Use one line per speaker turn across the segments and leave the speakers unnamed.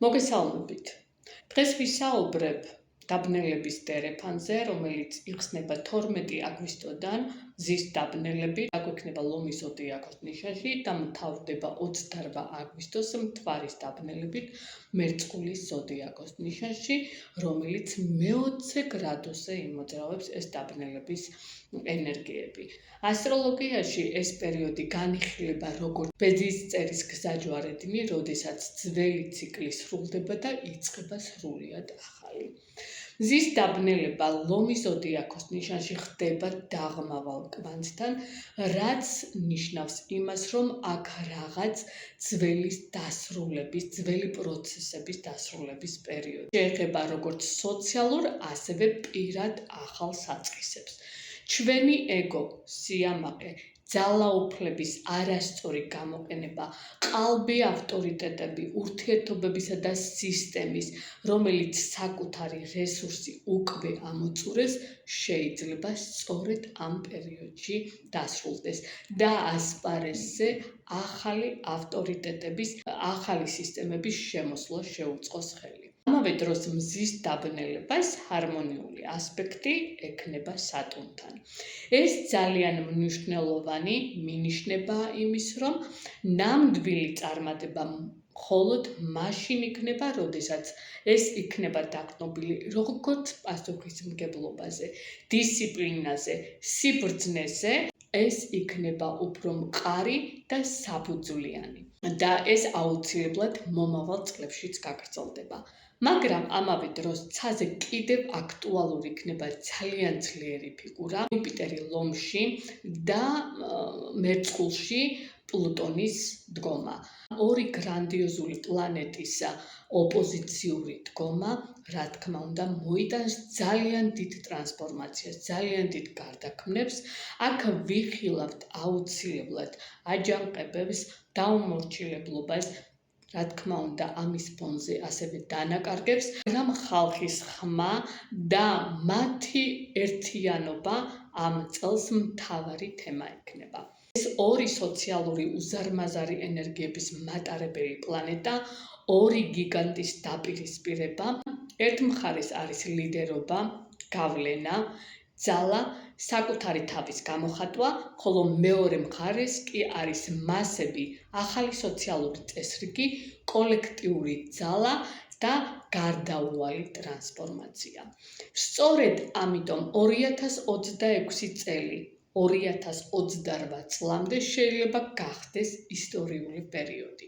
მოგესალმებით. დღეს ვისაუბრებ დაბნელების დერეფანზე, რომელიც იხსნება 12 აგვისტოდან მზის დაბნელებით, აგვექნება ლომის ზოდიაქოს ნიშანში და მთავრდება 28 აგვისტოს მთვარის დაბნელებით მერწყულის ზოდიაქოს ნიშანში, რომელიც მე-20 გრადუსზე იმოძრავებს ეს დაბნელების ენერგიები. ასტროლოგიაში ეს პერიოდი განიხილება როგორც ბედისწერის გზაჯვარედინი, როდესაც ძველი ციკლი სრულდება და იწყება სრულიად ახალი. მზის დაბნელება ლომის ზოდიაქოს ნიშანში ხდება დაღმავალ კვანძთან, რაც ნიშნავს იმას, რომ აქ რაღაც ძველი დასრულების, ძველი პროცესების დასრულების პერიოდი. შეეხება როგორც სოციალურ, ასევე პირად ახალ საწყისებს. ჩვენი ეგო, სიამაყე, ძალაუფლების არასწორი გამოყენება, ყალბი ავტორიტეტები, ურთიერთობებისა და სისტემის, რომელიც საკუთარი რესურსი უკვე ამოწურეს, შეიძლება სწორედ ამ პერიოდში დასრულდეს და ასპარეზზე ახალი ავტორიტეტების, ახალი სისტემების შემოსვლა შეუწყოს ხელი. ამავე დროს მზის დაბნელებას ჰარმონიული ასპექტი ექნება სატურნთან. ეს ძალიან მნიშვნელოვანი მინიშნებაა იმის, რომ ნამდვილი წარმატება მხოლოდ მაშინ იქნება, როდესაც ეს იქნება დაკნობილი როგორც პასუხისმგებლობაზე, დისციპლინაზე, სიბრძნეზე, ეს იქნება უფრო მყარი და საფუძვლიანი და ეს აუცილებლად მომავალ წლებშიც გაგრძელდება. მაგრამ ამავე დროს ცაზე კიდევ აქტუალური იქნება ძალიან ძლიერი ფიგურა იუპიტერი ლომში და მერწყულში პლუტონის დგომა. ორი გრანდიოზული პლანეტის ოპოზიციური დგომა, რა თქმა უნდა, მოიტანს ძალიან დიდ ტრანსფორმაციას, ძალიან დიდ გარდაქმნებს. აქ ვიხილავთ აუცილებლად აჯანყებებს, დაუმორჩილებლობას, რა თქმა უნდა, ამის ფონზე ასევე დანაკარგებს, მაგრამ ხალხის ხმა და მათი ერთიანობა ამ წელს მთავარი თემა იქნება. ეს ორი სოციალური უზარმაზარი ენერგიების მატარებელი პლანეტა, ორი გიგანტის დაპირისპირება, ერთ მხარეს არის ლიდერობა, გავლენა, ძალა, საკუთარი თავის გამოხატვა, ხოლო მეორე მხარეს კი არის მასები, ახალი სოციალური წესრიგი, კოლექტიური ძალა და გარდაუვალი ტრანსფორმაცია. სწორედ ამიტომ 2026 წელი 2028 წლამდე შეიძლება გახდეს ისტორიული პერიოდი.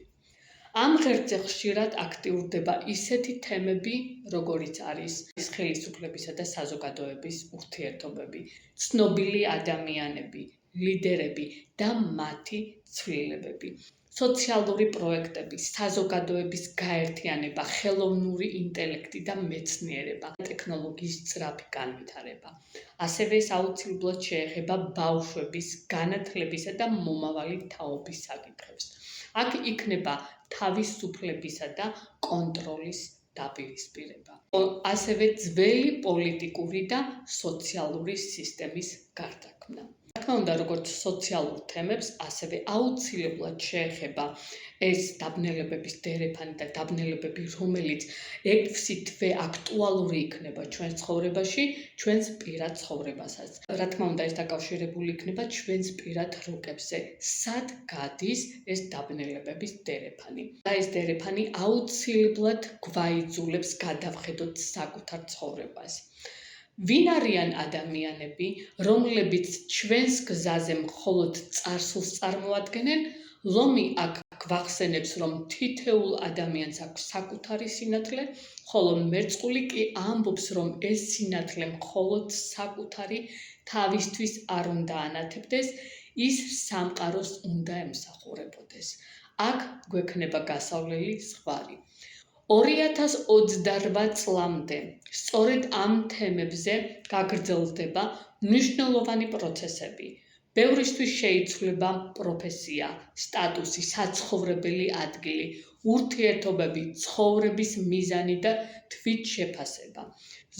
ამ ღერძზე ხშირად აქტიურდება ისეთი თემები, როგორიც არის ხელისუფლებისა და საზოგადოების ურთიერთობები, ცნობილი ადამიანები, ლიდერები და მათი ცვლილებები, სოციალური პროექტები, საზოგადოების გაერთიანება, ხელოვნური ინტელექტი და მეცნიერება, ტექნოლოგიის სწრაფი განვითარება. ასევე ეს აუცილებლად შეეხება ბავშვების განათლებისა და მომავალი თაობის საკითხებს. აქ იქნება თავისუფლებისა და კონტროლის დაპირისპირება. ასევე ძველი პოლიტიკური და სოციალური სისტემის გარდაქმნა. რა თქმა უნდა, როგორც სოციალურ თემებს, ასევე აუცილებლად შეეხება ეს დაბნელებების დერეფანი და დაბნელებები, რომელიც 6 თვე აქტუალური იქნება ჩვენს ცხოვრებაში, ჩვენს პირად ცხოვრებასაც. რა თქმა უნდა, ეს დაკავშირებული იქნება ჩვენს პირად რუკებზე, სად გადის ეს დაბნელებების დერეფანი. და ეს დერეფანი აუცილებლად გვაიძულებს გადავხედოთ საკუთარ ცხოვრებას. ვინ არიან ადამიანები, რომლებიც ჩვენს გზაზე მხოლოდ წარსულს წარმოადგენენ? ლომი აქ გვახსენებს, რომ თითოეულ ადამიანს აქვს საკუთარი სინათლე, ხოლო მერწყული კი ამბობს, რომ ეს სინათლე მხოლოდ საკუთარი თავისთვის არ უნდა ანათებდეს, ის სამყაროს უნდა ემსახურებოდეს. აქ გვექნება გასავლელი ზღვარი. 2028 წლამდე სწორედ ამ თემებზე გაგრძელდება მნიშვნელოვანი პროცესები. ბევრისთვის შეიცვლება პროფესია, სტატუსი, საცხოვრებელი ადგილი, ურთიერთობები, ცხოვრების მიზანი და თვითშეფასება.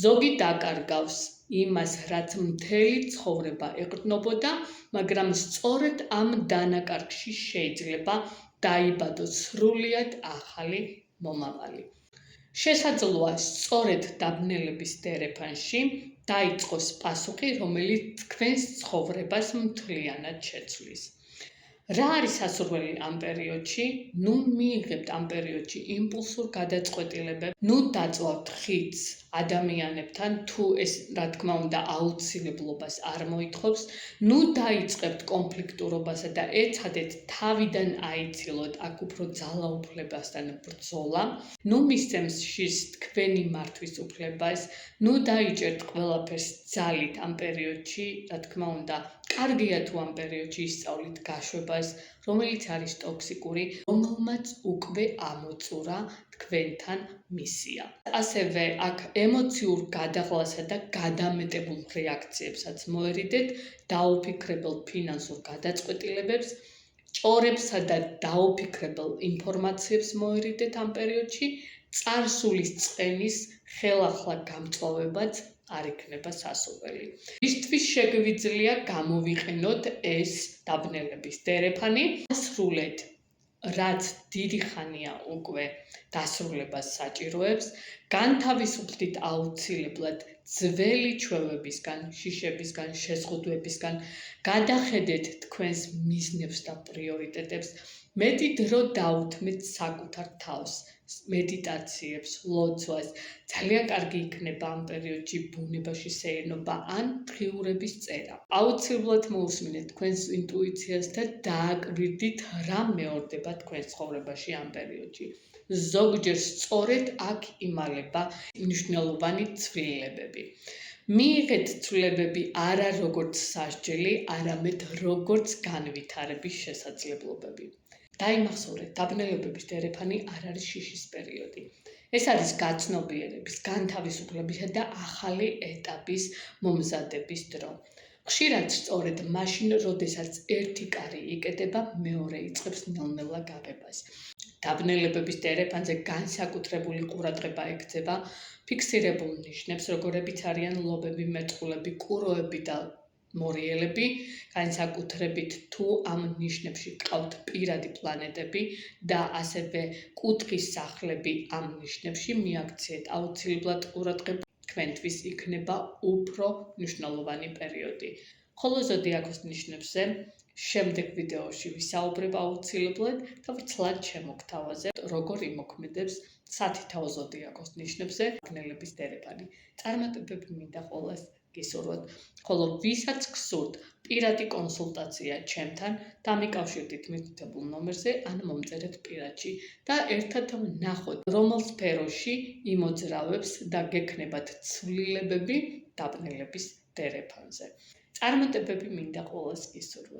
ზოგი დაკარგავს იმას, რაც მთელი ცხოვრება ეყრდნობოდა, მაგრამ სწორედ ამ დანაკარგში შეიძლება დაიბადოს სრულიად ახალი მომავალი. შესაძლოა სწორედ დაბნელების დერეფანში დაიწყოს პასუხი, რომელიც თქვენს ცხოვრებას მთლიანად შეცვლის. რა არის სასურველი ამ პერიოდში? მიიღებთ ამ პერიოდში იმპულსურ გადაწყვეტილებებს, დაწვავთ ხიდს ადამიანებთან, თუ ეს რა თქმა უნდა აუცილებლობას არ მოითხოვს, დაიწყებთ კონფლიქტურობასა და ეცადეთ თავიდან აიცილოთ აქ უფრო ძალაუფლებასთან ბრძოლა, მისცემს შის თქვენი მართვის უფლებას, დაიჭერთ ყველაფერს ძალით ამ პერიოდში, რა თქმა უნდა, კარგია თუ ამ პერიოდში ისწავლით გაშვებას, რომელიც არის ტოქსიკური, რომელმაც უკვე ამოწურა თქვენთან მისია. ასევე აქ ემოციურ გადაღლასა და გადამეტებულ რეაქციებსაც მოერიდეთ, დაუფიქრებელ ფინანსურ გადაწყვეტილებებს, ჭორებსა და დაუფიქრებელ ინფორმაციებს მოერიდეთ ამ პერიოდში, წარსულის წყენის ხელახლა გამწვავებაც არ იქნება სასურველი. ისთვის შეგვიძლია გამოვიყენოთ ეს დაბნელების დერეფანი, ასრულეთ რაც დიდი ხანია უკვე დასრულებას საჭიროებს, განთავისუფლდით აუცილებლად ძველი ჩვევებისგან, შიშებისგან, შეზღუდვებისგან, გადახედეთ თქვენს მიზნებს და პრიორიტეტებს, მეტი დრო დაუთმეთ საკუთარ თავს, მედიტაციებს, ლოცვას. ძალიან კარგი იქნება ამ პერიოდში ბუნებაში სეირნობა ან დღიურების წერა. აუცილებლად მოусმინეთ თქვენს ინტუიციას და დააკვირდით რა მეორდება თქვენს ცხოვრებაში ამ პერიოდში. ზოგჯერ სწორედ აქ იმალება მნიშვნელოვანი ცვლილებები. მიიღეთ ცვლილებები არა როგორც სასჯელი, არამედ როგორც განვითარების შესაძლებლობები. დაიმახსოვრეთ, დაბნელებების დერეფანი არ არის შიშის პერიოდი. ეს არის გაცნობიერების, განთავისუფლებისა და ახალი ეტაპის მომზადების დრო. ხშირად სწორედ მაშინ, როდესაც ერთი კარი იკეტება, მეორე იწყებს ნელ-ნელა გაღებას. დაბნელებების დერეფანზე განსაკუთრებული ყურადღება ექცევა ფიქსირებულ ნიშნებს, როგორებიც არიან ლობები, მეწყვილები, კუროები და მორიელები, განსაკუთრებით თუ ამ ნიშნებში გყავთ პირადი პლანეტები და ასევე კუთხის სახლები ამ ნიშნებში მიაქციეთ აუცილებლად ყურადღება, თქვენთვის იქნება უფრო მნიშვნელოვანი პერიოდი. ხოლო ზოდიაქოს ნიშნებზე შემდეგ ვიდეოში ვისაუბრებ აუცილებლად და ვრცლად შემოგთავაზებ, როგორ იმოქმედებს სათითაო ზოდიაქოს ნიშნებზე დაბნელების დერეფანი. წარმატებები მინდა ყველას გისურვოთ, ხოლო ვისაც გსურთ პირადი კონსულტაცია ჩემთან, დამიკავშირდით მითითებულ ნომერზე ან მომწერეთ პირადში და ერთად ვნახოთ, რომელ სფეროში იმოძრავებს და გექნებათ ცვლილებები დაბნელების დერეფანზე. წარმატებები მინდა ყველას გისურვოთ.